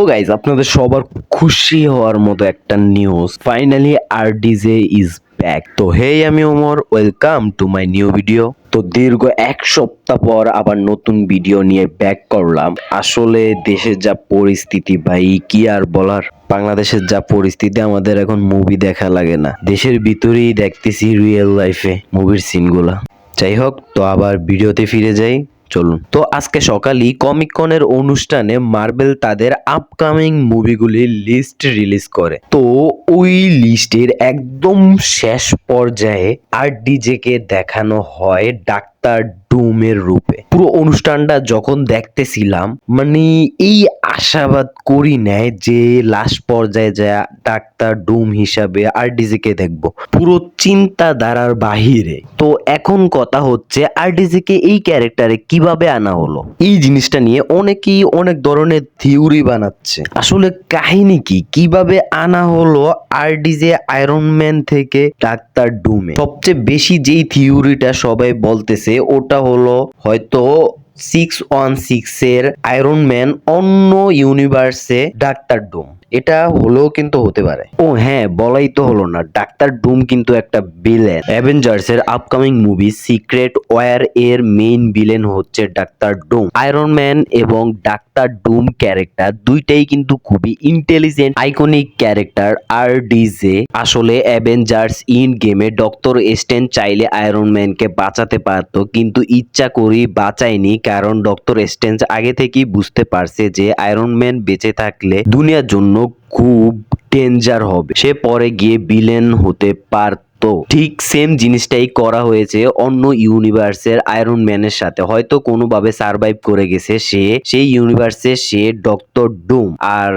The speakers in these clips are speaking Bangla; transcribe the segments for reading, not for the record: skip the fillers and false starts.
গাইজ আপনাদের সবার খুশি হওয়ার মতো একটা নিউজ, ফাইনালি আরডিজে ইজ ব্যাক। তো হেই, আমি Omar, welcome to my new video. তো দীর্ঘ এক সপ্তাহ পর আবার নতুন ভিডিও নিয়ে ব্যাক করলাম। আসলে দেশের যা পরিস্থিতি ভাই, কি আর বলার। বাংলাদেশের যা পরিস্থিতি, আমাদের এখন মুভি দেখা লাগে না, দেশের ভিতরেই দেখতেছি রিয়েল লাইফে মুভির সিনগুলা। যাই হোক, তো আবার ভিডিওতে ফিরে যাই, চলুন। তো আজকে সকালেই কমিক কনের অনুষ্ঠানে মার্বেল তাদের আপকামিং মুভিগুলির লিস্ট রিলিজ করে। তো ওই লিস্টের একদম শেষ পর্যায়ে আরডিজে কে দেখানো হয় ডাক্তার ডুমের রূপে। পুরো অনুষ্ঠানটা যখন দেখতেছিলাম, মানে এই আশাবাদ করি নাই যে লাস্ট পর্যায়ে যায় ডাক্তার ডুম হিসাবে আরডিজে কে দেখবো, পুরো চিন্তাধারার বাহিরে। তো এখন কথা হচ্ছে আরডিজে কে এই ক্যারেক্টারে কিভাবে আনা হলো, এই জিনিসটা নিয়ে অনেকেই অনেক ধরনের থিওরি বানাচ্ছে। আসলে কাহিনী কি, কিভাবে আনা হলো আরডিজে আয়রন ম্যান থেকে ডাক্তার ডুমে। সবচেয়ে বেশি যেই থিওরিটা সবাই বলতেছে ওটা হলো হয়তো 616 এর আয়রন ম্যান অন্য ইউনিভার্সে ডাক্তার ডুম। এটা হলেও কিন্তু হতে পারে। ও হ্যাঁ, বলাই তো হলো না, ডাক্তার ডুম কিন্তু একটা ভিলেন। অ্যাভেঞ্জার্স এর আপকামিং মুভি সিক্রেট ওয়ার এর মেইন ভিলেন হচ্ছে ডাক্তার ডুম। আয়রন ম্যান এবং ডাক্তার ডুম ক্যারেক্টার দুইটাই কিন্তু খুবই ইন্টেলিজেন্ট আইকনিক ক্যারেক্টার। আরডিজে আসলে অ্যাভেঞ্জার্স ইন গেমে ডক্টর স্ট্রেঞ্জ চাইলে আয়রন ম্যানকে বাঁচাতে পারত, কিন্তু ইচ্ছা করেই বাঁচায়নি, কারণ ডক্টর স্ট্রেঞ্জ আগে থেকেই বুঝতে পারছে যে আয়রন ম্যান বেঁচে থাকলে দুনিয়ার জন্য খুব ডেঞ্জার হবে, সে পরে গিয়ে ভিলেন হতে পারতো। ঠিক সেম জিনিসটাই করা হয়েছে অন্য ইউনিভার্সের আয়রন ম্যানের সাথে। হয়তো কোনোভাবে সারভাইভ করে গেছে সে, সেই ইউনিভার্সে সে ডক্টর ডুম, আর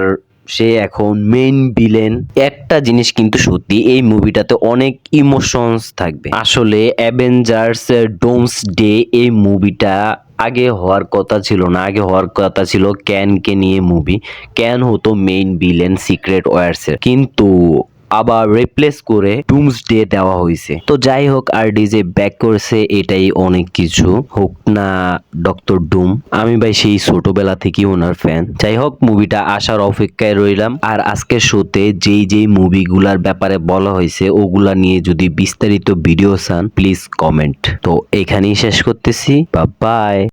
সে এখন মেইন ভিলেন। একটা জিনিস কিন্তু সত্যি, এই মুভিটাতে অনেক ইমোশনস থাকবে। আসলে অ্যাভেঞ্জার্স ডোমস ডে এই মুভিটা আগে হওয়ার কথা ছিল না, আগে হওয়ার কথা ছিল ক্যানকে নিয়ে মুভি। ক্যান হতো মেইন ভিলেন সিক্রেট ওয়ার্সের, কিন্তু আবার রিপ্লেস করে ডুমস ডে দেওয়া হয়েছে। তো যাই হোক, আরডিজে ব্যাক করছে, এটাই অনেক কিছু। হোক না ডক্টর ডুম, আমি ভাই সেই ছোটবেলা থেকেই ওনার ফ্যান। যাই হোক, মুভিটা আসার অপেক্ষায় রইলাম। আর আজকের শোতে যেই যেই মুভিগুলার ব্যাপারে বলা হয়েছে ওগুলা নিয়ে যদি বিস্তারিত ভিডিও চান প্লিজ কমেন্ট। তো এখানেই শেষ করতেছি, বাই বাই।